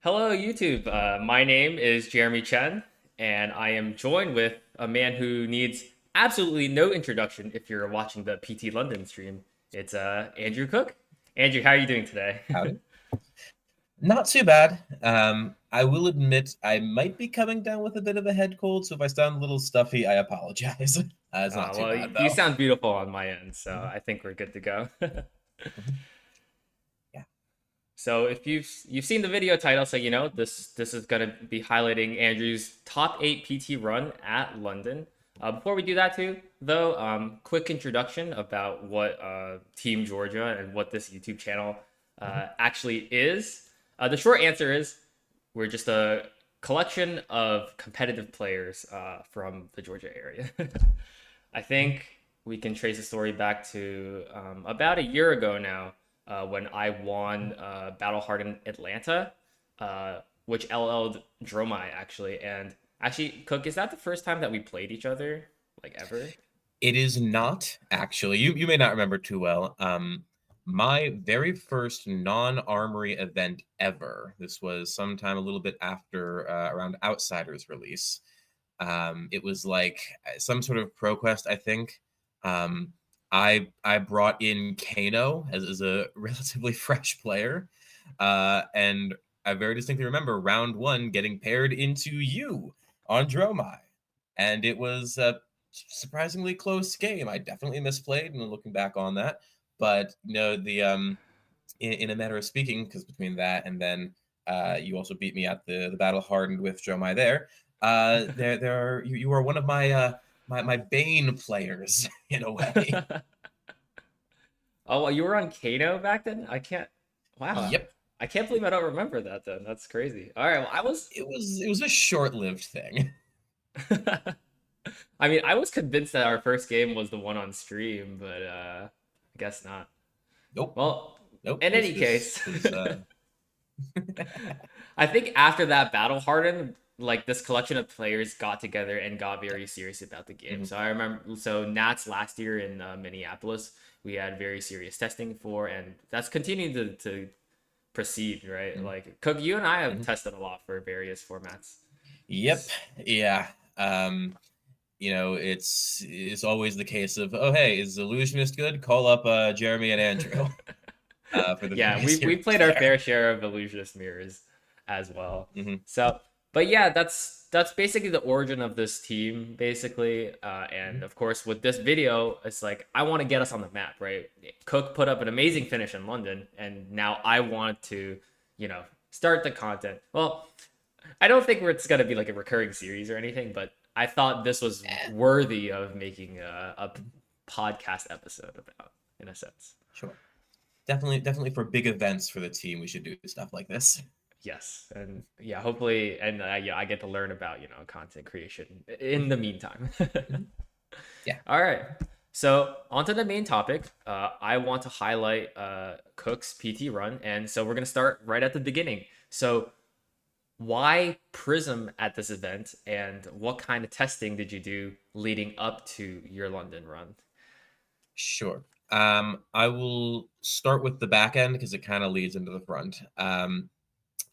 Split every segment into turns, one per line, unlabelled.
Hello, YouTube. My name is Jeremy Chen, and I am joined with a man who needs absolutely no introduction if you're watching the PT London stream. It's Andrew Cook. Andrew, how are you doing today?
Howdy. Not too bad. I will admit I might be coming down with a bit of a head cold, so if I sound a little stuffy, I apologize. It's not too
Well,
bad
you
though.
sound beautiful on my end, so
Mhm,
I think we're good to go.
mhm. Yeah.
So if you've seen the video title, so you know this is gonna be highlighting Andrew's top 8 PT run at London. Before we do that too, though, quick introduction about what Team Georgia and what this YouTube channel
Mhm.
actually is. The short answer is we're just a collection of competitive players from the Georgia area. I
Mhm.
think we can trace the story back to about a year ago now when I won Battle Hardened Atlanta, which LL'd Dromai actually. And actually, Cook, is that the first time that we played each other, like ever?
It is not actually. You may not remember too well. My very first non-armory event ever. This was sometime a little bit after around Outsiders release. It was like some sort of pro quest, I think. Um, I brought in Kano as a relatively fresh player, and I very distinctly remember round one getting paired into you on Dromai, and it was a surprisingly close game. I definitely misplayed, and looking back on that, but no, the in a matter of speaking, because between that and then you also beat me at the battle hardened with Dromai there. There are you are one of my my Bane players in a way.
Oh, well, you were on Kano back then? I can't. Wow,
Yep,
I can't believe I don't remember that then. That's crazy. All right, well, I was.
it was a short lived thing.
I mean, I was convinced that our first game was the one on stream, but I guess not.
Nope,
Well,
nope.
in
This
any
this
case,
was
I think after that battle hardened, like this collection of players got together and got
yeah.
very serious about the game.
Mhm,
So I remember, so Nats last year in Minneapolis, we had very serious testing for, and that's continuing to proceed, right?
mhm,
Like Cook, you and I have
mhm.
tested a lot for various formats.
Yep, yeah. Um, it's always the case of, oh hey, is illusionist good? Call up Jeremy and Andrew for the
Yeah,
various
we
heroes
played our
there.
fair share of illusionist mirrors as well.
Mhm,
So, but yeah, that's basically the origin of this team, basically. And
mhm.
of course, with this video, it's like I want to get us on the map, right? Cook put up an amazing finish in London, and now I want to, you know, start the content. Well, I don't think it's gonna be like a recurring series or anything, but I thought this was
Eh,
worthy of making a
mhm,
podcast episode about, in a sense.
sure. Definitely for big events for the team, we should do stuff like this.
Yes, and yeah, hopefully, and yeah, I get to learn about content creation in the meantime.
Mhm. Yeah,
All right, so on to the main topic. I want to highlight Cook's PT run, and so we're gonna start right at the beginning. So why Prism at this event, and what kind of testing did you do leading up to your London run?
sure. I will start with the back end because it kind of leads into the front.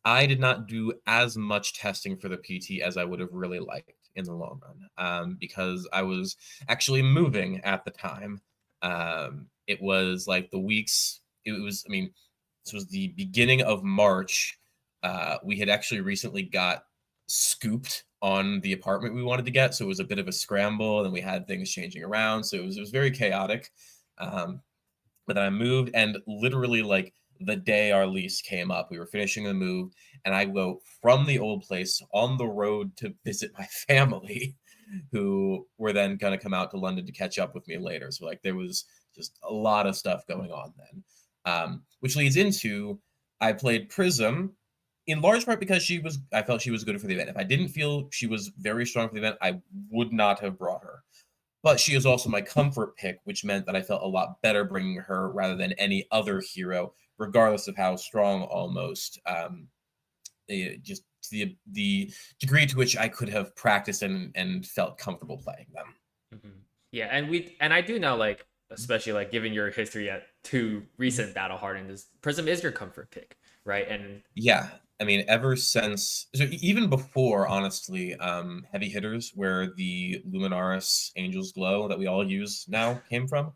I did not do as much testing for the PT as I would have really liked in the long run, because I was actually moving at the time. It was like the weeks. It was. I mean, this was the beginning of March. We had actually recently got scooped on the apartment we wanted to get, so it was a bit of a scramble, and we had things changing around, so it was very chaotic. Um, but then I moved, and literally like the day our lease came up, we were finishing the move, and I go from the old place on the road to visit my family, who were then going to come out to London to catch up with me later. So like there was just a lot of stuff going on then, which leads into I played Prism in large part because I felt she was good for the event. If I didn't feel she was very strong for the event, I would not have brought her, but she is also my comfort pick, which meant that I felt a lot better bringing her rather than any other hero, regardless of how strong almost. Just the degree to which I could have practiced and felt comfortable playing them.
Mhm. Yeah, and I do know, like, especially like given your history at two
Mhm.
recent battle hardened, is Prism is your comfort pick, right? And
Yeah. I mean, ever since, so even before, honestly, heavy hitters, where the Luminaris Angel's Glow that we all use now came from.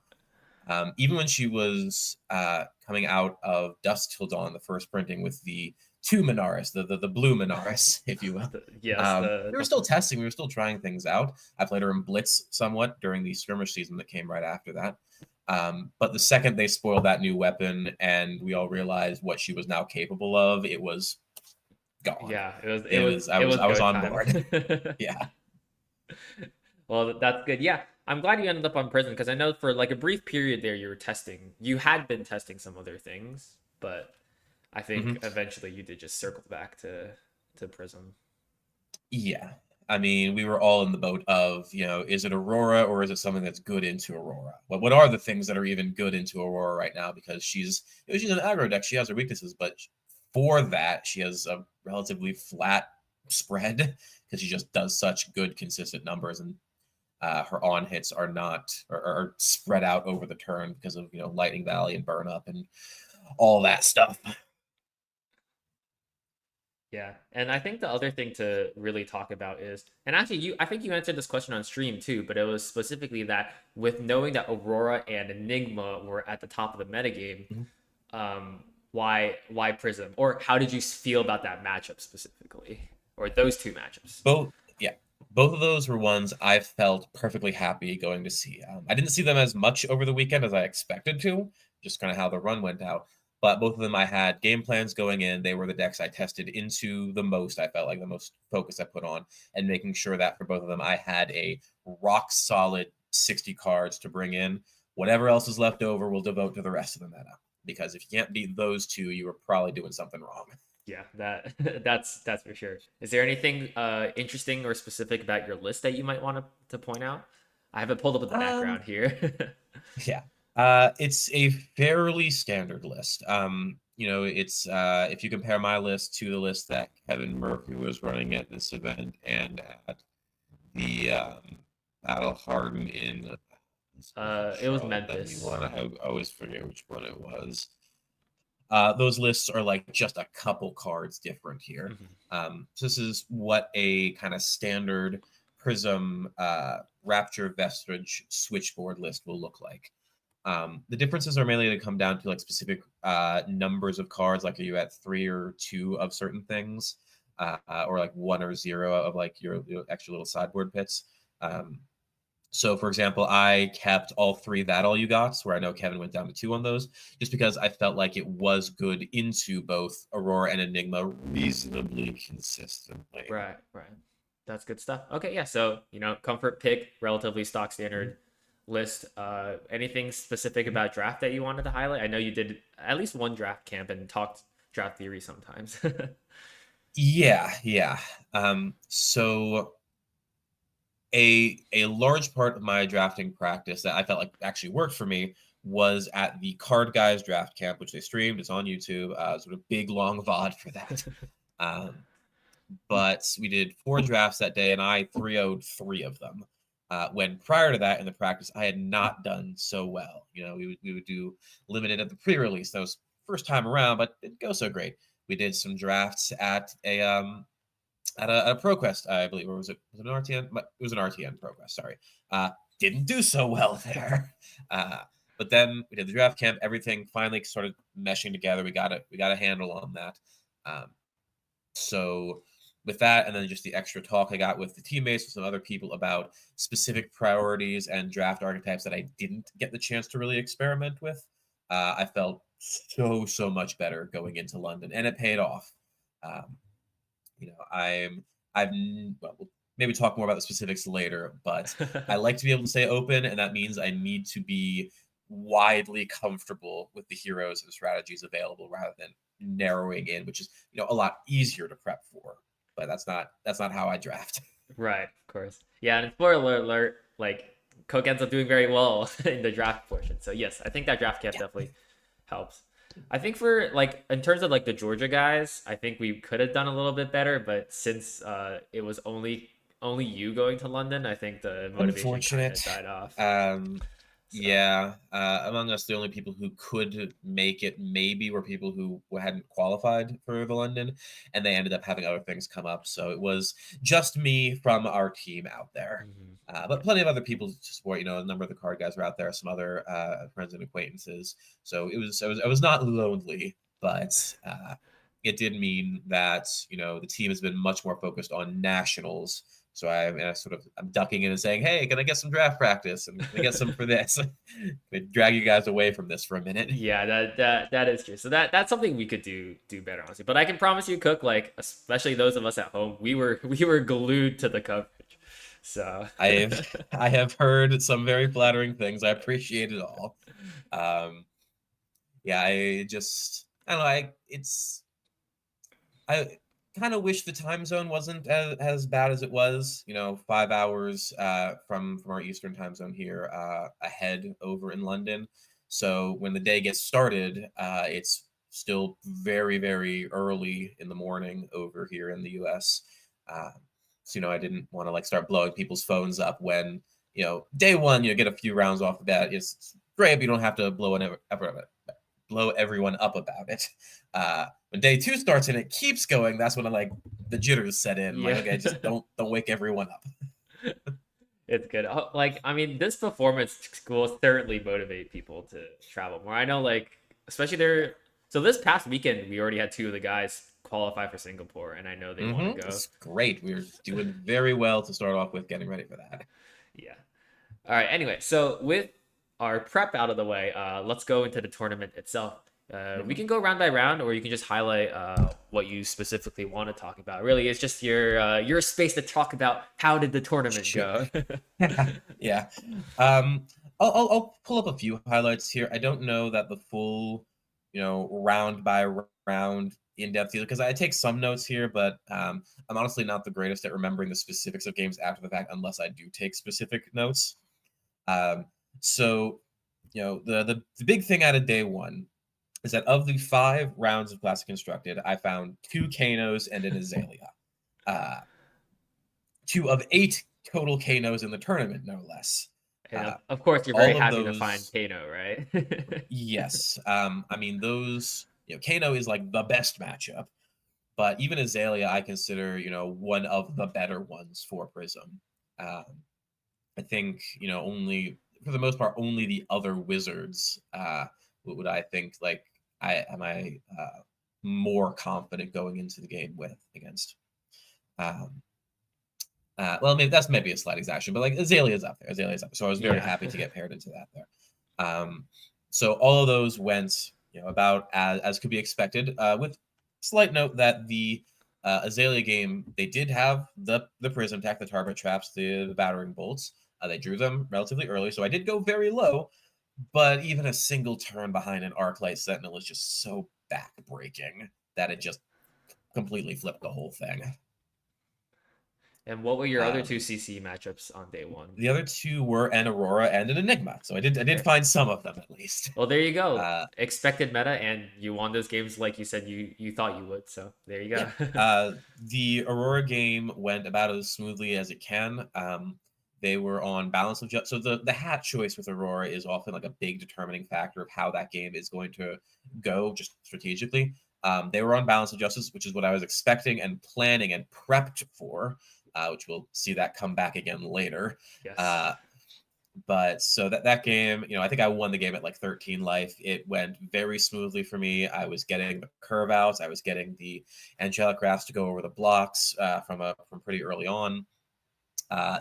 Even when she was coming out of Dusk Till Dawn, the first printing with the two Minaris, the blue Minaris, if you will.
Yes,
We were still testing, we were still trying things out. I played her in Blitz somewhat during the skirmish season that came right after that. But the second they spoiled that new weapon and we all realized what she was now capable of, it was gone.
yeah, it was it
It
was
was
it was
I was
go
on
time.
board. Yeah.
Well, that's good. Yeah, I'm glad you ended up on Prism because I know for like a brief period there you were testing. You had been testing some other things, but I think
Mhm.
eventually you did just circle back to Prism.
Yeah. I mean, we were all in the boat of, is it Aurora or is it something that's good into Aurora? What are the things that are even good into Aurora right now? Because she's an aggro deck. She has her weaknesses, but for that, she has a relatively flat spread because she just does such good, consistent numbers, and her on hits are not are spread out over the turn because of Lightning Valley and Burn Up and all that stuff.
Yeah, and I think the other thing to really talk about is, and actually, I think you answered this question on stream too, but it was specifically that with knowing that Aurora and Enigma were at the top of the metagame,
Mhm.
why Prism, or how did you feel about that matchup specifically, or those two matchups?
Both, yeah, both of those were ones I felt perfectly happy going to see. I didn't see them as much over the weekend as I expected to, just kind of how the run went out. But both of them, I had game plans going in. They were the decks I tested into the most. I felt like the most focus I put on, and making sure that for both of them, I had a rock solid 60 cards to bring in. Whatever else is left over, we'll devote to the rest of the meta. Because if you can't beat those two, you were probably doing something wrong.
Yeah, that that's for sure. Is there anything interesting or specific about your list that you might want to point out? I have it pulled up in the
Um,
background here.
Yeah. It's a fairly standard list. It's if you compare my list to the list that Kevin Murphy was running at this event and at the Battle Harden in
It was
Charlotte, that we
Memphis.
won. I always forget which one it was. Those lists are like just a couple cards different here.
Mhm.
So this is what a kind of standard Prism Rapture Vestige switchboard list will look like. The differences are mainly to come down to like specific numbers of cards, like are you at 3 or 2 of certain things, or like 1 or 0 of like your extra little sideboard pits. So, for example, I kept all 3 that all you gots, where I know Kevin went down to 2 on those, just because I felt like it was good into both Aurora and Enigma reasonably consistently.
Right, right. That's good stuff. Okay, yeah. So, comfort pick, relatively stock
Mhm.
standard list. Anything specific about draft that you wanted to highlight? I know you did at least one draft camp and talked draft theory sometimes.
Yeah, yeah. So a large part of my drafting practice that I felt like actually worked for me was at the Card Guys draft camp, which they streamed. It's on YouTube. Sort of big long VOD for that. Um, but we did 4 drafts that day, and I 3-0'd 3 of them. When prior to that in the practice, I had not done so well. We would do limited at the pre-release. That was first time around, but it didn't go so great. We did some drafts at a ProQuest, I believe, or was it an RTN? It was an RTN ProQuest. Sorry, didn't do so well there. But then we did the draft camp. Everything finally started meshing together. We got it. We got a handle on that. Um, so with that, and then just the extra talk I got with the teammates, with some other people about specific priorities and draft archetypes that I didn't get the chance to really experiment with, I felt so much better going into London, and it paid off. Um, I've well, we'll maybe talk more about the specifics later, but I like to be able to stay open, and that means I need to be widely comfortable with the heroes and strategies available rather than narrowing in, which is a lot easier to prep for. But that's not how I draft.
Right, of course. Yeah, and spoiler alert, like Coke ends up doing very well in the draft portion. So yes, I think that draft camp
Yeah,
definitely helps. I think for like in terms of like the Georgia guys, I think we could have done a little bit better, but since it was only you going to London, I think the motivation kind of
unfortunate.
died off.
Um,
So
Yeah, among us, the only people who could make it maybe were people who hadn't qualified for the London, and they ended up having other things come up. So it was just me from our team out there.
mhm.
But plenty of other people to support. You know, a number of the card guys were out there, some other friends and acquaintances. So I was not lonely, but it did mean that the team has been much more focused on nationals. So I'm ducking in and saying, "Hey, can I get some draft practice? And can I get some for this? They drag you guys away from this for a minute."
Yeah, that is true. So that's something we could do better, honestly. But I can promise you, Cook, like especially those of us at home, we were glued to the coverage. So
I've I have heard some very flattering things. I appreciate it all. Um, yeah, I don't know. I kind of wish the time zone wasn't as bad as it was. 5 hours from our Eastern time zone here ahead over in London. So when the day gets started, it's still very, very early in the morning over here in the US. Uh, so I didn't want to like start blowing people's phones up when day one get a few rounds off the bat. It's great, but you don't have to blow everyone up about it. When day two starts and it keeps going, that's when the jitters set in. I'm like,
yeah.
okay, just don't wake everyone up.
It's good. Like, I mean, this performance will certainly motivate people to travel more. I know, like, especially there. So this past weekend, we already had two of the guys qualify for Singapore, and I know they want to go.
It's great. We're doing very well to start off with, getting ready for that.
Yeah. All right. Anyway, so with our prep out of the way, let's go into the tournament itself. We
Mhm.
can go round by round, or you can just highlight what you specifically want to talk about. Really, it's just your space to talk about how did the tournament
Sure.
go.
Yeah. Um, I'll pull up a few highlights here. I don't know that the full, round by round in depth either, because I take some notes here, but I'm honestly not the greatest at remembering the specifics of games after the fact unless I do take specific notes. Um, so, the big thing out of day one is that of the 5 rounds of Classic Constructed, I found 2 Kanos and an Azalea. Uh, 2 of 8 total Kanos in the tournament, no less.
And
Uh,
of course, you're very
all of
happy to find
those,
Kano, right?
yes. I mean, those, Kano is like the best matchup, but even Azalea, I consider, one of the better ones for Prism. Um, I think, only, for the most part, only the other wizards would I think, like, I more confident going into the game with against. Um, well, maybe that's maybe a slight exaggeration, but like Azalea's up there. Azalea's up there. So I was very
Yeah.
happy to get paired into that there. So all of those went, about as could be expected. With slight note that the Azalea game, they did have the prism tech, the target traps, the battering bolts. They drew them relatively early, so I did go very low. But even a single turn behind an Arclight Sentinel is just so backbreaking that it just completely flipped the whole thing.
And what were your other two
Um,
CC matchups on day one?
The other two were an Aurora and an Enigma. So I did
There.
find some of them at least.
Well, there you go.
Uh,
Expected meta, and you won those games like you said you thought you would. So there you
yeah.
go.
The Aurora game went about as smoothly as it can. They were on balance of so the hat choice with Aurora is often like a big determining factor of how that game is going to go, just strategically. They were on balance of justice, which is what I was expecting and planning and prepped for, which we'll see that come back again later.
Yes.
Uh, But so that game, I think I won the game at like 13 life. It went very smoothly for me. I was getting the curve outs. I was getting the angelic rafts to go over the blocks from pretty early on.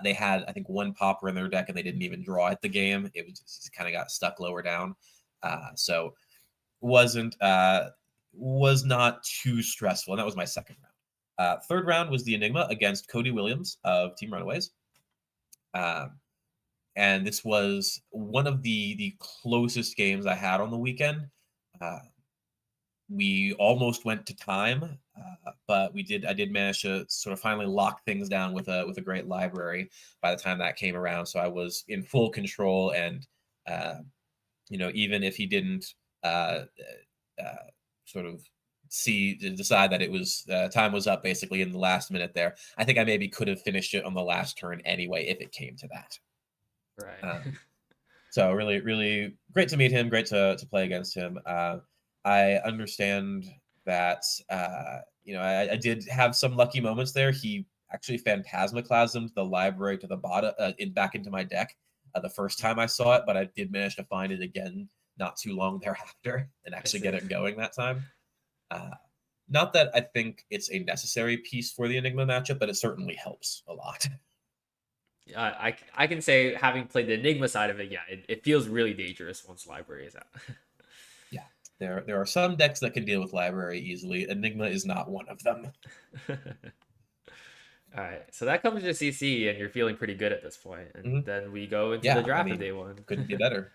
They had, I think, one popper in their deck, and they didn't even draw at the game. It was just kind of got stuck lower down. So wasn't was not too stressful, and that was my second round. Third round was the Enigma against Cody Williams of Team Runaways. Um, and this was one of the closest games I had on the weekend. Uh, we almost went to time, but I did manage to sort of finally lock things down with a great library by the time that came around. So I was in full control, and uh, even if he didn't uh, uh, sort of decide that it was time was up basically in the last minute there, I think I maybe could have finished it on the last turn anyway if it came to that.
Right.
Um, So really, really great to meet him. Great to play against him. I understand that I did have some lucky moments there. He actually phantasmaclasmed the library to the bottom back into my deck the first time I saw it, but I did manage to find it again not too long thereafter and
I
actually get
see.
it going that time. Uh, Not that I think it's a necessary piece for the Enigma matchup, but it certainly helps a lot.
I can say, having played the Enigma side of it, yeah, it feels really dangerous once library is out.
Yeah, there are some decks that can deal with library easily. Enigma is not one of them.
All right, so that comes to CC, and you're feeling pretty good at this point, and
Mhm.
then we go into the
Yeah, I
draft of
mean,
day one.
couldn't be better.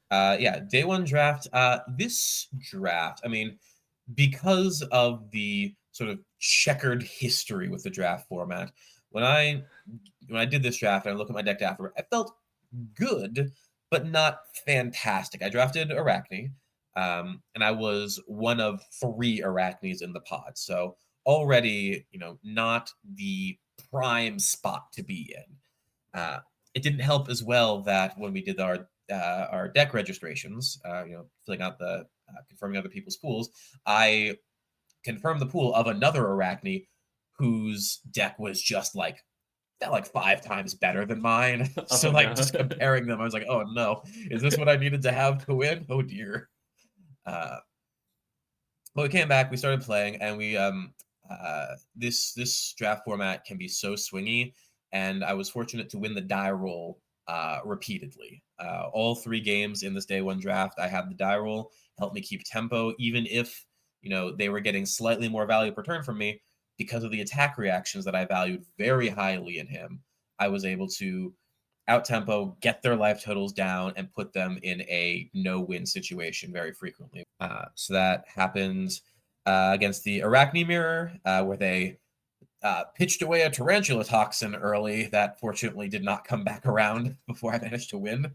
Yeah, day one draft. This draft, I mean, because of the sort of checkered history with the draft format, when I when I did this draft and I look at my deck after, I felt good, but not fantastic. I drafted Arachne, and I was one of three Arachnes in the pod. So already, not the prime spot to be in. It didn't help as well that when we did our deck registrations, filling out the confirming other people's pools, I confirmed the pool of another Arachne whose deck was just like 5 times better than mine. So
Oh
like
no.
just comparing them, I was like, oh no, is this what I needed to have to win? Oh dear. Uh, but we came back, we started playing, and we this draft format can be so swingy, and I was fortunate to win the die roll repeatedly. All 3 games in this day one draft, I had the die roll, helped me keep tempo, even if they were getting slightly more value per turn from me because of the attack reactions that I valued very highly in him. I was able to out tempo, get their life totals down, and put them in a no win situation very frequently. So that happened against the Arachne Mirror, where they pitched away a tarantula toxin early that fortunately did not come back around before I managed to win.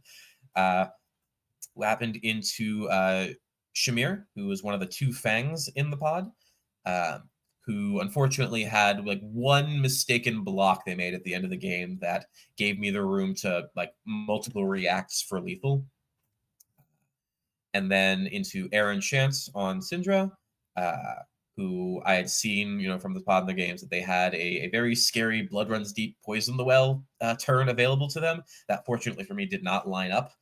Uh, happened into Shamir, who was one of the 2 fangs in the pod, uh, who unfortunately had like one mistaken block they made at the end of the game that gave me the room to like multiple reacts for lethal. And then into Aaron Chance on Syndra, uh, who I had seen, from the pod in the games that they had a very scary Blood Runs Deep Poison the Well turn available to them. That fortunately for me did not line up.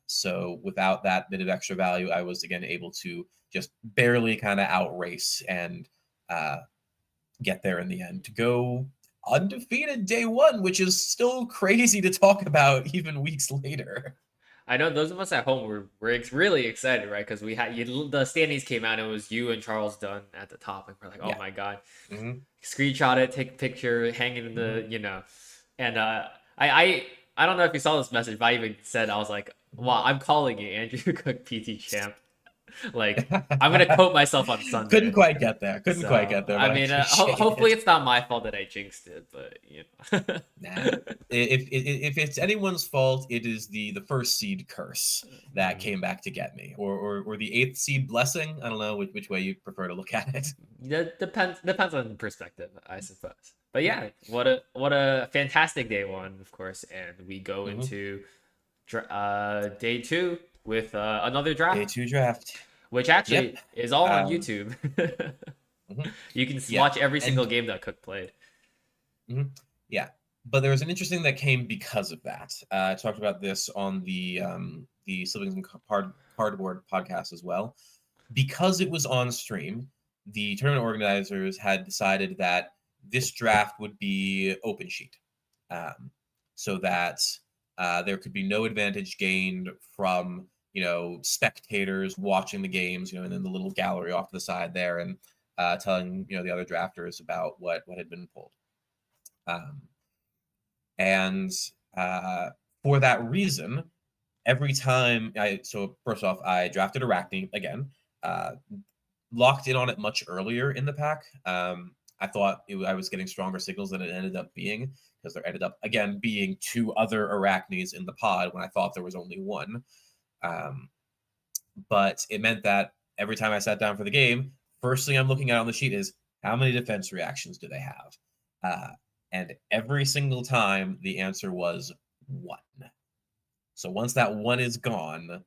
So without that bit of extra value, I was again able to just barely kind of outrace and uh, get there in the end to go undefeated day one, which is still crazy to talk about even weeks later.
I know those of us at home were really excited, right? Because the standings came out and it was you and Charles Dunn at the top, and we're like, oh
Yeah.
my god,
Mm-hmm.
screenshot it, take a picture, hang it in
Mm-hmm.
the. And I I I don't know if you saw this message, but I even said, I was like, wow, I'm calling you Andrew Cook PT champ. Like, I'm gonna quote myself on
Couldn't
Sunday.
quite get there. Couldn't quite
So
get there,
I
but I
mean,
appreciate
hopefully
it.
it's not my fault that I jinxed it, but
Nah. If it's anyone's fault, it is the first seed curse that
Hmm.
came back to get me, or the eighth seed blessing. I don't know which way you prefer to look at it.
That depends on perspective, I suppose. But yeah, what a fantastic day one, of course, and we go
Mm-hmm.
into day two with another
Day
draft,
two draft.
which
Yep.
actually is all on
Um.
YouTube.
Mhm.
You can
Yeah.
watch every single
And
game that Cook played.
mhm. Yeah, but there was an interesting that came because of that. I talked about this on the Siblings and Cardboard podcast as well. Because it was on stream, the tournament organizers had decided that this draft would be open sheet, um, so that there could be no advantage gained from spectators watching the games, and then the little gallery off to the side there, and telling the other drafters about what had been pulled. Um, and uh, for that reason, every time so first off, I drafted Arachne again, uh, locked in on it much earlier in the pack. I thought I was getting stronger signals than it ended up being because there ended up again being 2 other Arachnes in the pod when I thought there was only one. Um, but it meant that every time I sat down for the game, first thing I'm looking at on the sheet is how many defense reactions do they have? Uh, and every single time the answer was 1. So once that one is gone,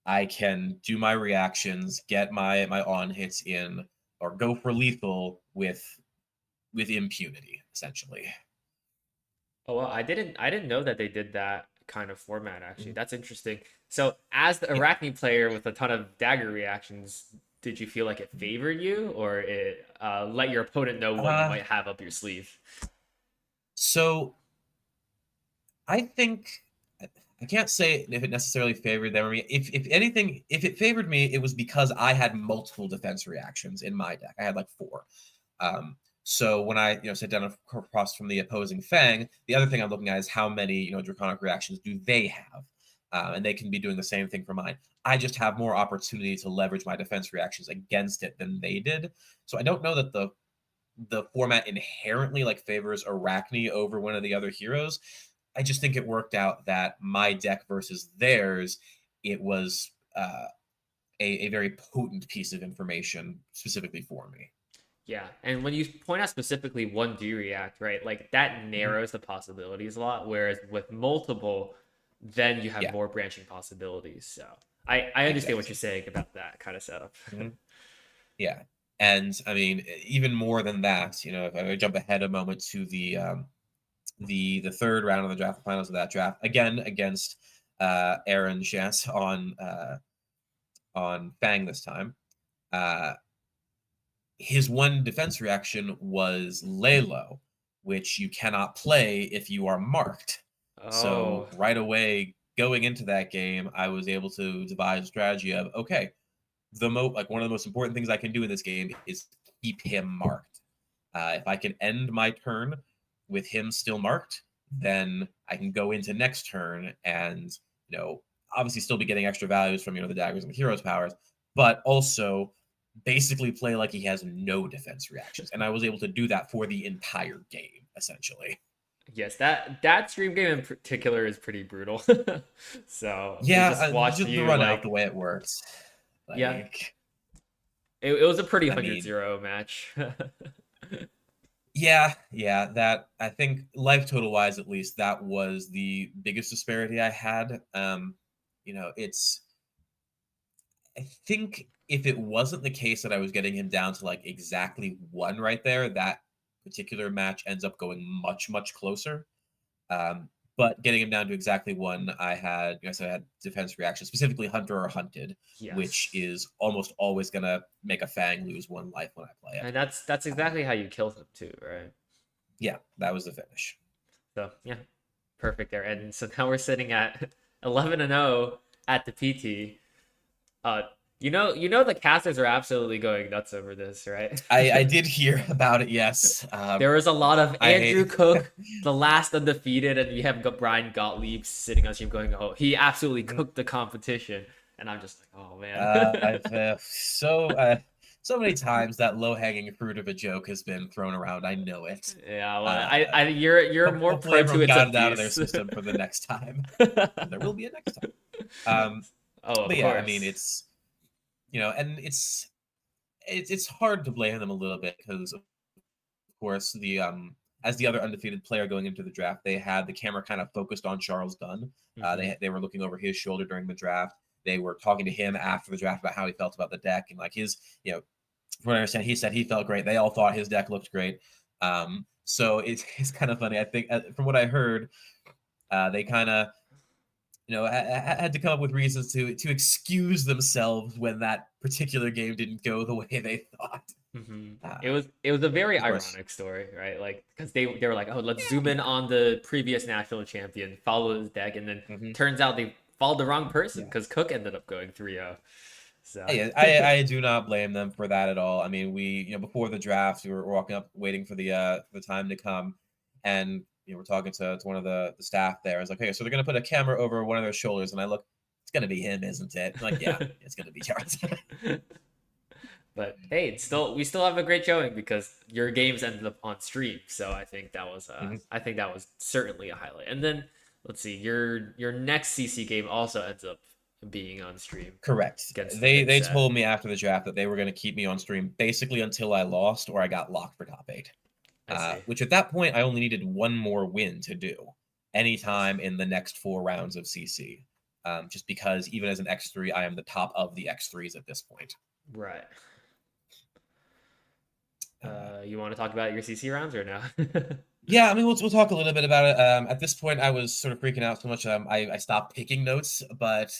I can do my reactions, get my on hits in, or go for lethal with impunity, essentially.
Oh well, I didn't know that they did that kind of format actually.
Mhm.
That's interesting. So as the
Yeah.
Arachne player with a ton of dagger reactions, did you feel like it
Mhm.
favored you, or it let your opponent know what you
Uh,
might have up your sleeve?
so I think I can't say if it necessarily favored them or me. If anything, if it favored me, it was because I had multiple defense reactions in my deck. I had like four. So when I sit down across from the opposing Fang, the other thing I'm looking at is how many draconic reactions do they have, and they can be doing the same thing for mine. I just have more opportunity to leverage my defense reactions against it than they did. So I don't know that the format inherently like favors Arachne over one of the other heroes. I just think it worked out that my deck versus theirs, it was a very potent piece of information specifically for me.
Yeah, and when you point out specifically one do react, right? Like that
Mhm.
narrows the possibilities a lot. Whereas with multiple, then you have
Yeah,
more branching possibilities. So I understand what you're
exactly.
saying about that kind of setup.
Mhm. Yeah, and I mean, even more than that, if I jump ahead a moment to the third round of the draft, the finals of that draft, again against Aaron Chance on Fang this time. Uh, his one defense reaction was Lalo, which you cannot play if you are marked. So
Oh,
right away, going into that game, I was able to devise a strategy of okay, one of the most important things I can do in this game is keep him marked. If I can end my turn with him still marked, then I can go into next turn and obviously still be getting extra values from the daggers and the heroes powers, but also basically play like he has no defense reactions. And I was able to do that for the entire game, essentially.
yes, that stream game in particular is pretty brutal. So to
Yeah,
just watch
just the
you
run out the
like,
way it works.
yeah,
Like,
it was a pretty
I mean,
100-0 match.
yeah, that I think life total wise, at least, that was the biggest disparity I had. It's I think if it wasn't the case that I was getting him down to like exactly one right there, that particular match ends up going much, much closer. Um, but getting him down to exactly one, I had defense reaction, specifically Hunter or Hunted, which
Yes,
is almost always gonna make a Fang lose one life when I play it.
and that's
Um,
exactly how you kill them too, right?
yeah, that was the finish.
So yeah, perfect there. And so now we're sitting at 11-0 at the PT. Uh, you know the casters are absolutely going nuts over this, right?
I did hear about it. Yes,
There was a lot of Andrew
I
Cook, the last undefeated, and you have Brian Gottlieb sitting on stream going, "Oh, he absolutely cooked the competition," and I'm just like, "Oh man."
I've so many times that low hanging fruit of a joke has been thrown around. I know it.
Yeah, well,
Uh,
you're more
Hopefully,
prone to
everyone
its
got it out of their
abuse.
system for the next time, and there will be a next time.
Oh, of
But yeah, I mean,
course.
and it's hard to blame them a little bit because, of course, the as the other undefeated player going into the draft, they had the camera kind of focused on Charles Dunn.
Hmm.
They were looking over his shoulder during the draft. They were talking to him after the draft about how he felt about the deck and like his, from what I understand, he said he felt great. They all thought his deck looked great. So it's kind of funny. I think from what I heard, they kind of had to come up with reasons to excuse themselves when that particular game didn't go the way they thought.
Hmm.
Uh,
It was a very
of course,
ironic story, right? Like because they were like, oh, let's zoom in
yeah,
on the previous national champion, follow his deck, and then
hmm
turns out they followed the wrong person
yeah.
because Cook ended up going 3-0. So
I do not blame them for that at all. I mean, before the draft, we were walking up, waiting for the time to come, and we're talking to one of the staff there. I was like, hey, so they're gonna put a camera over one of their shoulders, and I look, it's gonna be him, isn't it? Like, yeah, it's gonna be Charles.
but hey, we still have a great showing because your games ended up on stream. So
Mhm.
I think that was certainly a highlight. And then let's see, your next CC game also ends up being on stream
Correct.
against the big
They
set.
told me after the draft that they were gonna keep me on stream basically until I lost or I got locked for top eight.
I see.
Which at that point I only needed one more win to do. anytime in the next 4 rounds of CC. Just because even as an X3, I am the top of the X3s at this point.
Right.
Uh,
You want to talk about your CC rounds or no?
yeah, I mean, we'll talk a little bit about it. At this point, I was sort of freaking out so much. I stopped taking notes, but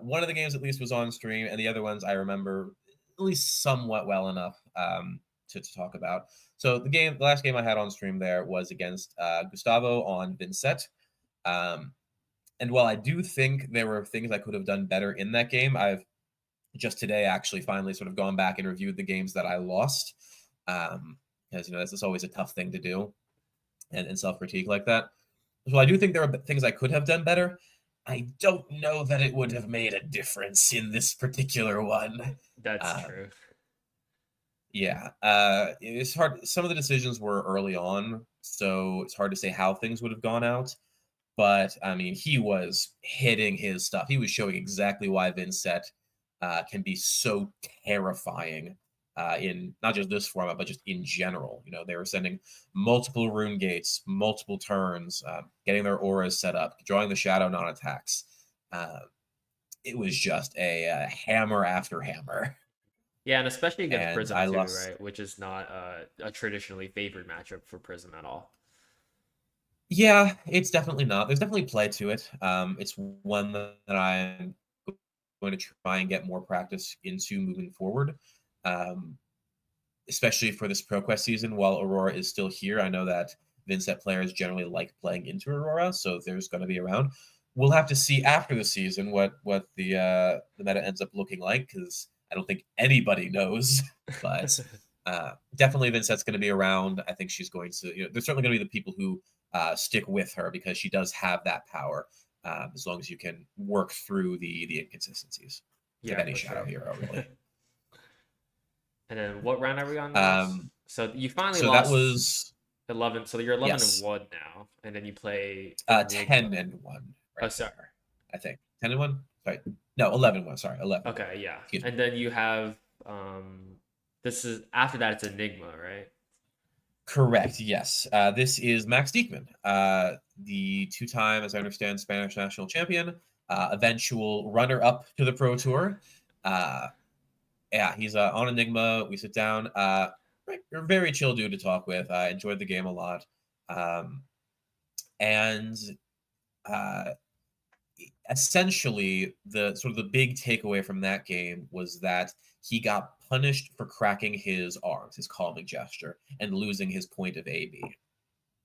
one of the games at least was on stream, and the other ones I remember at least somewhat well enough to talk about. So the last game I had on stream there was against Gustavo on Vincent. Um, and while I do think there were things I could have done better in that game, I've just today actually finally sort of gone back and reviewed the games that I lost. Because that's always a tough thing to do and self critique like that. So I do think there are things I could have done better. I don't know that it would have made a difference in this particular one.
That's
Um,
true.
yeah, it's hard. Some of the decisions were early on, so it's hard to say how things would have gone out. But I mean, he was hitting his stuff. He was showing exactly why Vincent can be so terrifying in not just this format, but just in general. They were sending multiple rune gates, multiple turns, getting their auras set up, drawing the shadow non attacks. Uh, it was just a hammer after hammer.
Yeah, and especially against
And
Prism
I
too,
lost.
right? Which is not a traditionally favored matchup for Prism at all.
Yeah, it's definitely not. There's definitely play to it. It's one that I'm going to try and get more practice into moving forward. Um, Especially for this ProQuest season, while Aurora is still here. I know that Vincent players generally like playing into Aurora, so there's going to be around. We'll have to see after the season what the meta ends up looking like, because I don't think anybody knows. But definitely Vincent's going to be around. I think she's going to. There's certainly going to be the people who stick with her because she does have that power. As long as you can work through the inconsistencies, like
Yeah,
any
for
shadow
sure.
hero, really.
And then what round are we on now?
Um,
So you finally
so that
lost
was
11. So you're 11 and
yes.
1 now, and then you play
10
Enigma.
and 1
Oh,
right
sorry.
there. I think 10 and 1. Sorry. No, 11 and 1. Sorry. 11 and 1.
Okay, yeah.
Excuse me.
And then you have this is after that it's Enigma, right?
Correct. Yes. This is Max Diekman, the two-time, as I understand, Spanish national champion, eventual runner-up to the Pro Tour. Uh, yeah, he's on Enigma. We sit down. You're a very chill dude to talk with. I enjoyed the game a lot. Um, and uh, essentially, the sort of the big takeaway from that game was that he got punished for cracking his arms, his calming gesture, and losing his point of AB.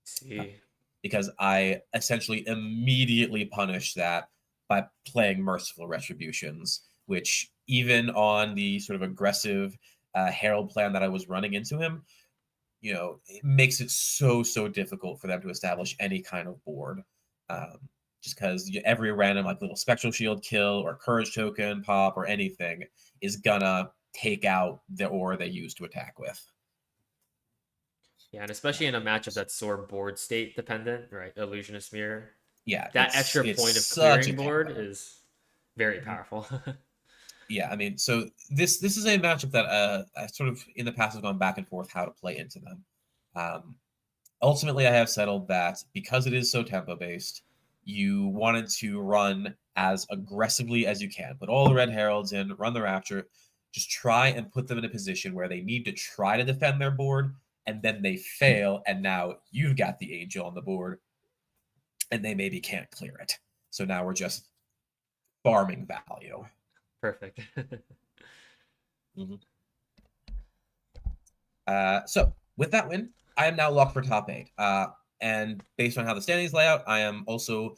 See.
Because I essentially immediately punished that by playing Merciful Retributions, which even on the sort of aggressive Herald plan that I was running into him, it makes it so difficult for them to establish any kind of board. Um, just because every random like little spectral shield kill or courage token pop or anything is gonna take out the aura they use to attack with.
Yeah, and especially in a matchup that's sort of board state dependent, right? Illusionist Mirror.
Yeah,
That
it's
extra
it's
point of
such a
clearing
pain in
board
the butt.
is very
Mhm.
powerful.
Yeah, I mean, so this is a matchup that I sort of in the past have gone back and forth how to play into them. Um, Ultimately, I have settled that because it is so tempo based, you wanted to run as aggressively as you can. Put all the red heralds in, run the rapture, just try and put them in a position where they need to try to defend their board, and then they fail, and now you've got the angel on the board, and they maybe can't clear it. So now we're just farming value.
Perfect.
Mhm. So with that win, I am now locked for top eight. And based on how the standings lay out, I am also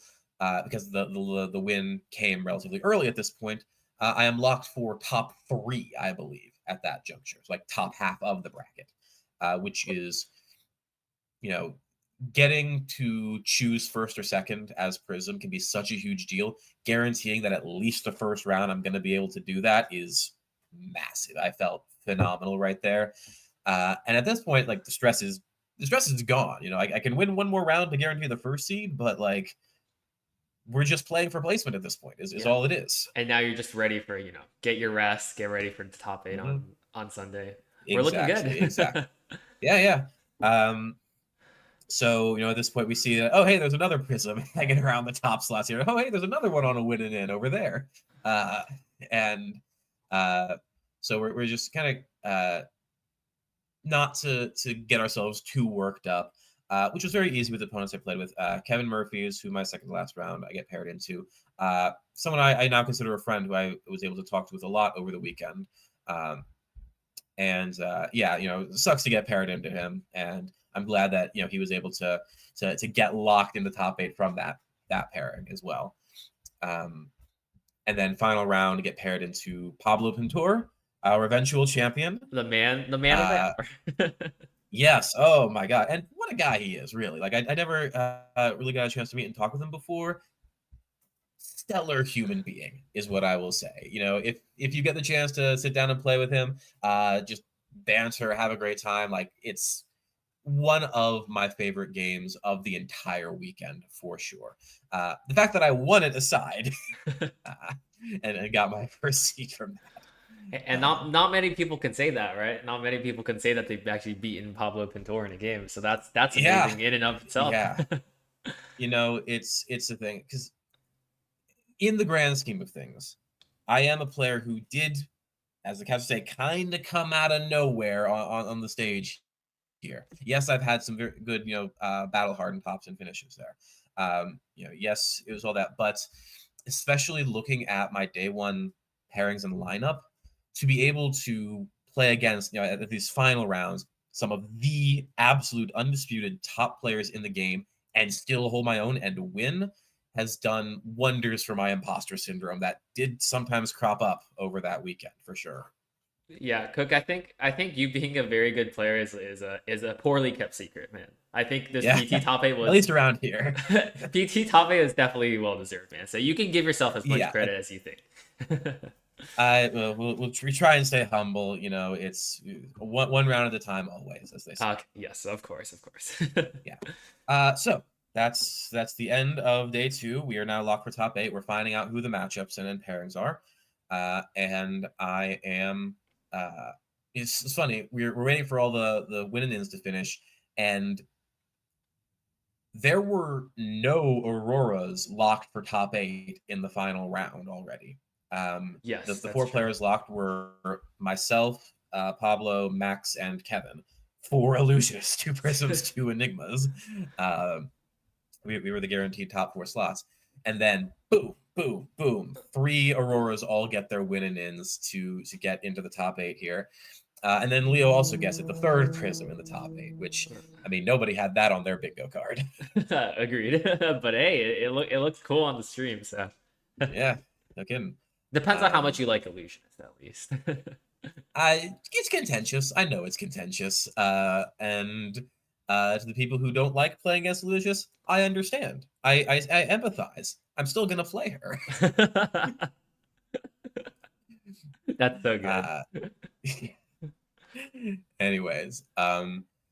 because the win came relatively early at this point. I am locked for top three, I believe, at that juncture. So like top half of the bracket, which is you know getting to choose first or second as Prism can be such a huge deal. Guaranteeing that at least the first round I'm going to be able to do that is massive. I felt phenomenal right there. And at this point, like the stress is gone. I can win one more round to guarantee the first seed, but like we're just playing for placement at this point. Is
Yeah.
all it is.
And now you're just ready for, get your rest, get ready for the top 8
Mm-hmm.
on Sunday. We're looking
Exactly.
good.
Exactly. Yeah. Yeah. Um, So, at this point we see that, oh, hey, there's another Prism hanging around the top slots here. Oh, hey, there's another one on a win and in over there. Uh, and so we're just kind of not to get ourselves too worked up, which was very easy with the opponents I played with. Kevin Murphy's, who my second to last round I get paired into. Someone I now consider a friend who I was able to talk to with a lot over the weekend. And yeah, it sucks to get paired into him, and I'm glad that he was able to get locked in the top 8 from that pairing as well. And then final round to get paired into Pablo Pintor, our eventual champion.
The man of the
Uh,
hour.
yes, oh my god, and what a guy he is, really. Like I never really got a chance to meet and talk with him before. Stellar human being is what I will say. If you get the chance to sit down and play with him, just banter, have a great time. Like, it's one of my favorite games of the entire weekend for sure. The fact that I won it aside, uh, and got my first seat from
And
that.
not many people can say that, right? Not many people can say that they've actually beaten Pablo Pintor in a game. So that's
Yeah,
amazing in and of itself.
yeah. It's a thing because in the grand scheme of things, I am a player who did, as the cats say, kind of come out of nowhere on the stage here. Yes, I've had some very good, battle hardened pops and finishes there. Yes, it was all that, but especially looking at my day one pairings and lineup, to be able to play against, at these final rounds, some of the absolute undisputed top players in the game and still hold my own and win has done wonders for my imposter syndrome that did sometimes crop up over that weekend for sure.
Yeah, Cook, I think you being a very good player is a poorly kept secret, man. I think this
Yeah,
PT top 8
at
was
least around here.
PT top 8 is definitely well deserved, man. So you can give yourself as much
Yeah,
credit as you think.
we try and stay humble. It's one round at a time, always, as they say.
Okay, yes, of course, of course.
Yeah. So that's the end of day 2. We are now locked for top 8. We're finding out who the matchups and pairings are, and I am. It's funny. We're waiting for all the win-ins to finish, and there were no Auroras locked for top 8 in the final round already. The,
Yes,
the
that's
4
true.
players locked were myself, Pablo, Max, and Kevin. 4 illusions, 2 prisms, 2 enigmas. Um, we were the guaranteed top 4 slots. And then boom, boom, boom. 3 Auroras all get their win and ins to get into the top 8 here. And then Leo also gets it, the 3rd prism in the top 8, which, I mean, nobody had that on their bingo card.
Agreed. But hey, it looks cool on the stream, so
Yeah, no kidding.
depends on how much
Um,
you like illusionist at least.
it's contentious. I know it's contentious. And to the people who don't like playing against Lucius, I understand. I empathize. I'm still gonna play her.
That's so good.
Uh, anyways,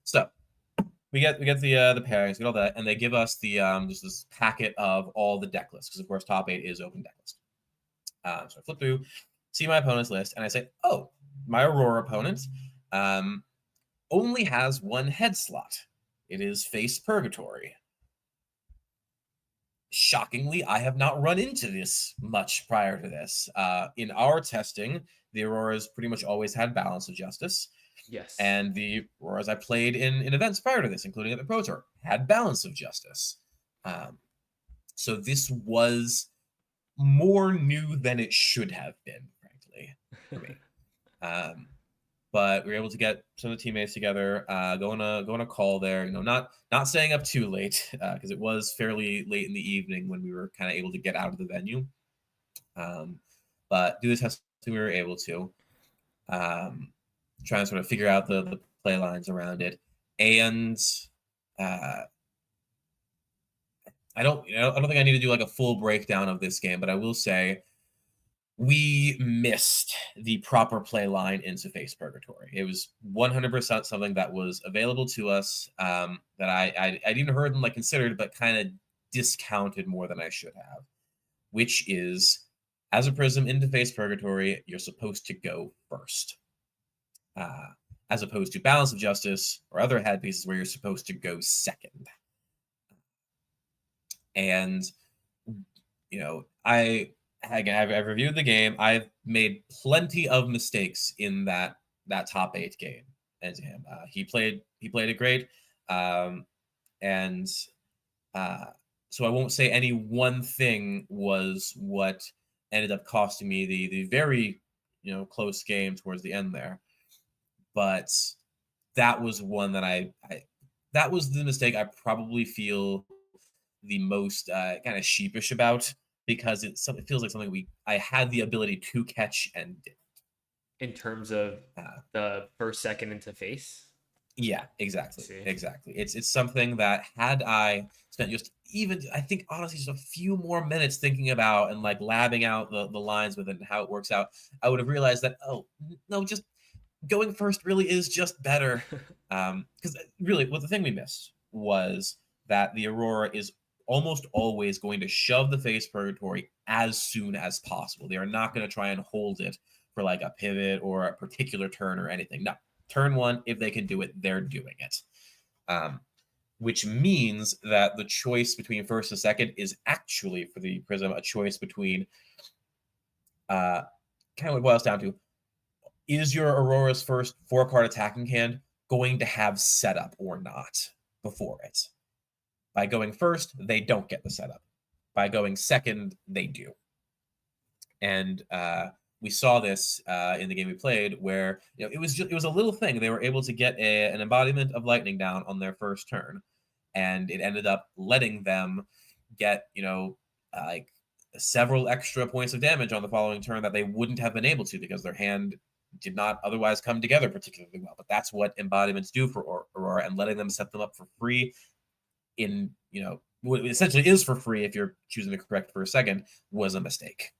so we get the pairings, get all that, and they give us the just this packet of all the deck lists because of course top 8 is open deck list. So I flip through, see my opponent's list, and I say, oh, my Aurora opponent only has 1 head slot. It is Face Purgatory. Shockingly, I have not run into this much prior to this. In our testing, the Auroras pretty much always had Balance of Justice,
Yes.
and the Auroras I played in events prior to this, including at the Pro Tour, had Balance of Justice. Um, so this was more new than it should have been, frankly, for me. But we were able to get some of the teammates together, go on a call there. Not staying up too late because it was fairly late in the evening when we were kind of able to get out of the venue. But do the testing we were able to, try and sort of figure out the play lines around it, and uh, I don't think I need to do like a full breakdown of this game, but I will say we missed the proper play line into Face Purgatory. It was 100% something that was available to us, that I'd even heard and like considered, but kind of discounted more than I should have, which is as a Prism into Face Purgatory, you're supposed to go first. as opposed to Balance of Justice or other head pieces where you're supposed to go second. And I've reviewed the game. I've made plenty of mistakes in that top 8 game. And him, he played it great, and so I won't say any one thing was what ended up costing me the very close game towards the end there. But that was one that I that was the mistake I probably feel the most kind of sheepish about, because it feels like something I had the ability to catch and did.
In terms of
Uh,
the first second into face.
yeah,
I
exactly,
see.
exactly. It's something that had I spent just even I think honestly just a few more minutes thinking about and like labbing out the lines with it and how it works out, I would have realized that no, just going first really is just better. Because really, the thing we missed was that the Aurora is almost always going to shove the face purgatory as soon as possible. They are not going to try and hold it for like a pivot or a particular turn or anything. No, turn one, if they can do it, they're doing it. Um, which means that the choice between first and second is actually for the Prism a choice between kind of what it boils down to, is your Aurora's first 4-card attacking hand going to have setup or not before it? By going first, they don't get the setup. By going second, they do. And we saw this in the game we played, where it was a little thing. They were able to get an embodiment of lightning down on their first turn, and it ended up letting them get like several extra points of damage on the following turn that they wouldn't have been able to because their hand did not otherwise come together particularly well. But that's what embodiments do for Aurora, and letting them set them up for free in what essentially is for free if you're choosing the correct first second was a mistake.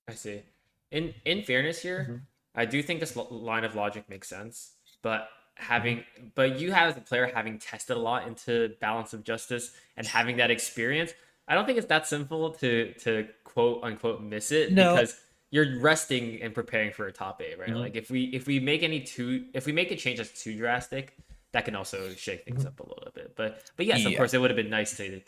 I see. In fairness here,
Mm-hmm.
I do think this line of logic makes sense, but
Mm-hmm.
but you have as a player having tested a lot into Balance of Justice and having that experience, I don't think it's that simple to quote unquote miss it,
No.
because you're resting and preparing for a top 8, right?
Mm-hmm.
Like if we make a change that's too drastic, that can also shake things
Mm-hmm.
up a little bit. But yes, of
Yeah.
course, it would have been nice to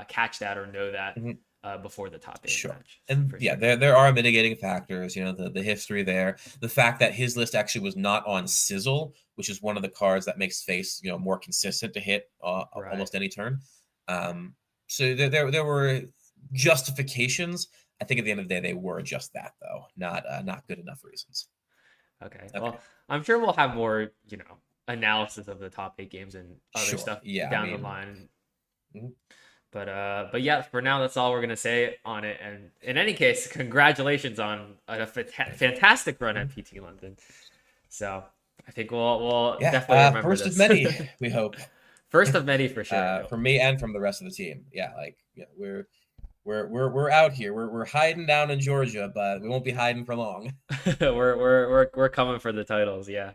catch that or know that
Mm-hmm.
before the top 8
Sure.
match,
And
for
yeah,
sure.
there are mitigating factors, the history there, the fact that his list actually was not on Sizzle, which is one of the cards that makes face, more consistent to hit
Right.
almost any turn. Um, so there were justifications. I think at the end of the day, they were just that, though, not good enough reasons.
Okay.
Okay,
Well, I'm sure we'll have more, analysis of the top 8 games and other
sure.
stuff
Yeah, I
down the
mean,
line.
mhm,
But yeah, for now that's all we're gonna say on it. And in any case, congratulations on a
thank you.
fantastic run at
Mhm.
PT London. So I think we'll
Yeah,
definitely remember
first of
this.
many, we hope,
First of many for sure.
from me and from the rest of the team. Yeah, like we're out here. We're hiding down in Georgia, but we won't be hiding for long.
We're coming for the titles. Yeah.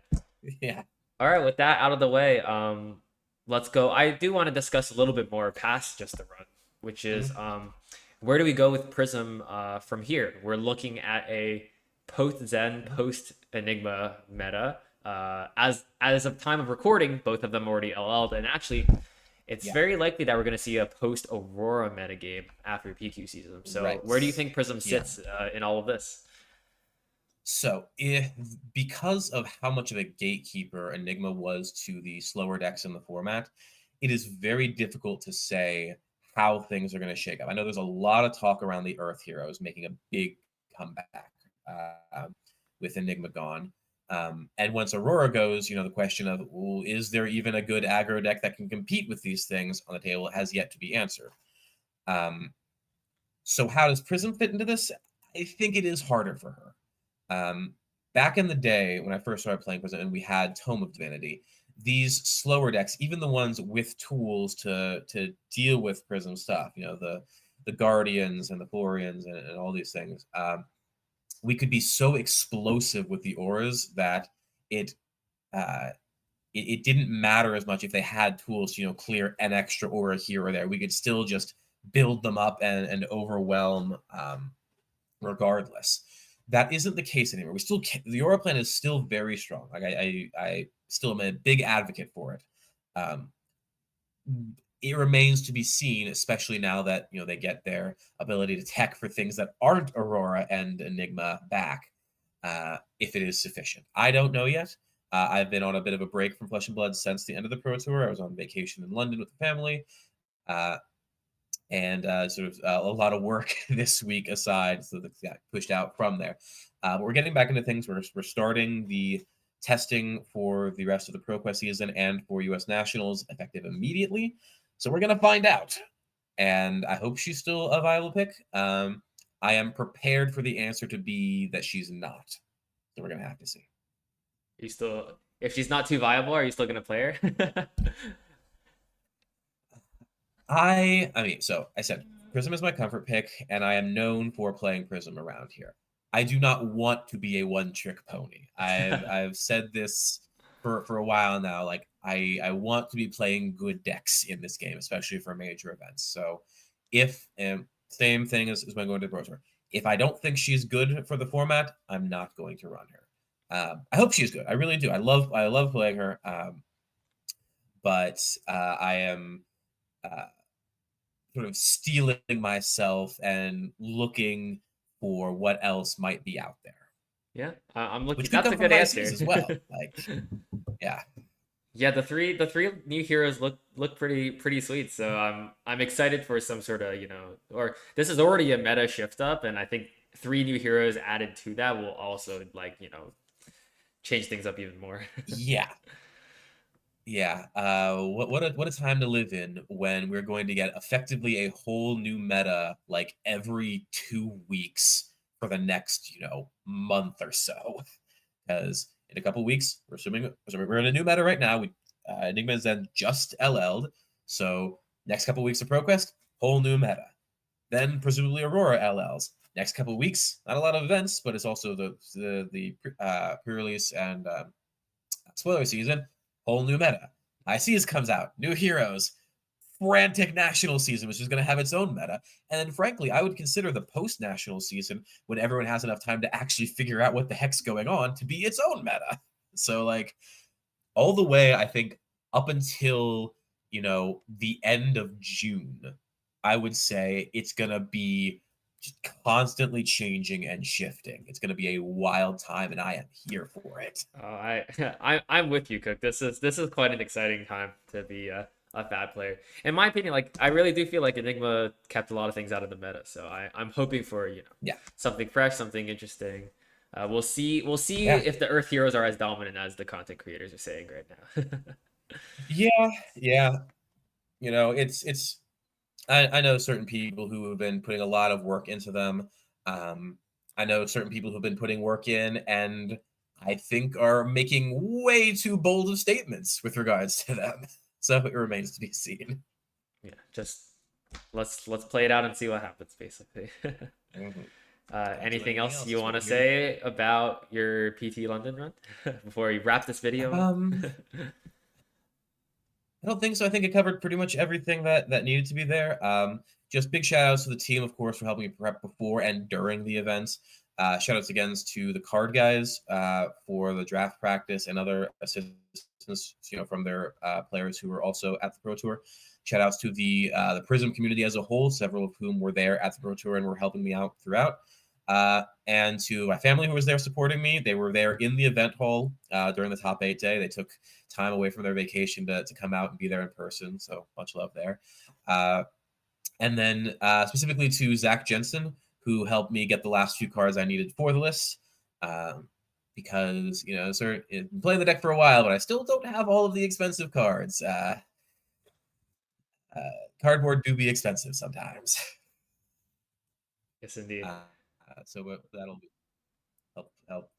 Yeah.
All right, with that out of the way, let's go. I do want to discuss a little bit more past just the run, which is
Mhm.
where do we go with Prism from here? We're looking at a post Zen,
Mhm.
post Enigma meta. As of time of recording, both of them already LL'd, and actually, it's
Yeah.
very likely that we're going to see a post Aurora meta game after PQ season. So,
Right.
where do you think Prism
Yeah.
sits in all of this?
So, if because of how much of a gatekeeper Enigma was to the slower decks in the format, it is very difficult to say how things are going to shake up. I know there's a lot of talk around the Earth Heroes making a big comeback with Enigma gone. And once Aurora goes, the question of, well, is there even a good aggro deck that can compete with these things on the table has yet to be answered. Um, so, how does Prism fit into this? I think it is harder for her. Um, Back in the day when I first started playing Prism and we had Tome of Divinity, these slower decks, even the ones with tools to deal with Prism stuff, the Guardians and the Florians and all these things, we could be so explosive with the auras that it uh, it didn't matter as much if they had tools to clear an extra aura here or there. We could still just build them up and overwhelm regardless. That isn't the case anymore. We still the Aura plan is still very strong. Like I still am a big advocate for it. Um, it remains to be seen, especially now that they get their ability to tech for things that aren't Aurora and Enigma back. If it is sufficient, I don't know yet. I've been on a bit of a break from Flesh and Blood since the end of the Pro Tour. I was on vacation in London with the family, uh, and sort of a lot of work this week aside, so that got pushed out from there. But we're getting back into things. We're starting the testing for the rest of the ProQuest season and for U.S. Nationals effective immediately. So we're gonna find out, and I hope she's still a viable pick. I am prepared for the answer to be that she's not. So we're gonna have to see.
You still, if she's not too viable, are you still gonna play her?
I mean, so I said Prism is my comfort pick, and I am known for playing Prism around here. I do not want to be a one-trick pony. I've said this for a while now. Like I want to be playing good decks in this game, especially for major events. So if same thing as when going to the Pro Tour. If I don't think she's good for the format, I'm not going to run her. I hope she's good. I really do. I love playing her. But I am sort of steeling myself and looking for what else might be out there,
Yeah, I'm looking.
which could
That's
come
a
from
good
high seas
answer.
as well. Like, yeah,
Yeah, the three new heroes look pretty sweet. So I'm excited for some sort of, or this is already a meta shift up, and I think three new heroes added to that will also, like, change things up even more.
yeah, yeah. What a time to live in when we're going to get effectively a whole new meta like every 2 weeks for the next month or so. Because in a couple weeks, we're in a new meta right now. Enigma is then just LL'd, so next couple weeks of ProQuest, whole new meta. Then presumably Aurora LLs. Next couple of weeks, not a lot of events, but it's also the pre-release and spoiler season, whole new meta. High Seas comes out, new heroes, frantic national season, which is going to have its own meta. And then, frankly, I would consider the post national season, when everyone has enough time to actually figure out what the heck's going on, to be its own meta. So, like, all the way, I think, up until, the end of June, I would say it's going to be just constantly changing and shifting. It's going to be a wild time, and I am here for it.
I'm with you, Cook. This is quite an exciting time to be a bad player. In my opinion, like, I really do feel like Enigma kept a lot of things out of the meta. So I'm hoping for,
Yeah.
something fresh, something interesting. We'll see
Yeah.
if the Earth heroes are as dominant as the content creators are saying right now.
Yeah. Yeah. It's I know certain people who have been putting a lot of work into them. Um, I know certain people who've been putting work in and I think are making way too bold of statements with regards to them. So it remains to be seen.
Yeah, just let's play it out and see what happens, basically.
Mhm. Can't do
Anything
anything
else
else.
you
That's what
want to
we're here to do.
say about your PT London run before we wrap this video up?
Um, I don't think so. I think it covered pretty much everything that needed to be there. Just big shout outs to the team, of course, for helping me prep before and during the events. Shout outs again to the card guys for the draft practice and other assistance, from their players who were also at the Pro Tour. Shout outs to the Prism community as a whole, several of whom were there at the Pro Tour and were helping me out throughout. And to my family who was there supporting me. They were there in the event hall during the top 8 day. They took time away from their vacation to come out and be there in person. So much love there. Uh, and then specifically to Zach Jensen, who helped me get the last few cards I needed for the list. Because, sir, I've been playing the deck for a while, but I still don't have all of the expensive cards. Uh, Cardboard do be expensive sometimes.
Yes, indeed.
So that'll help.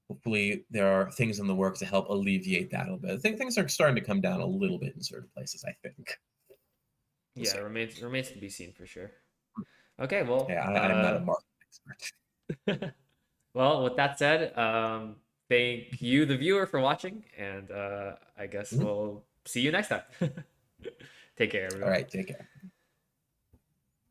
Hopefully, there are things in the works to help alleviate that a little bit. I think things are starting to come down a little bit in certain places. I think we'll
Yeah,
see.
remains to be seen for sure. Okay, well,
Yeah, I'm not a market expert.
well, with that said, thank you, the viewer, for watching, and I guess
Mhm.
we'll see you next time. Take care,
All
everyone.
right, take care.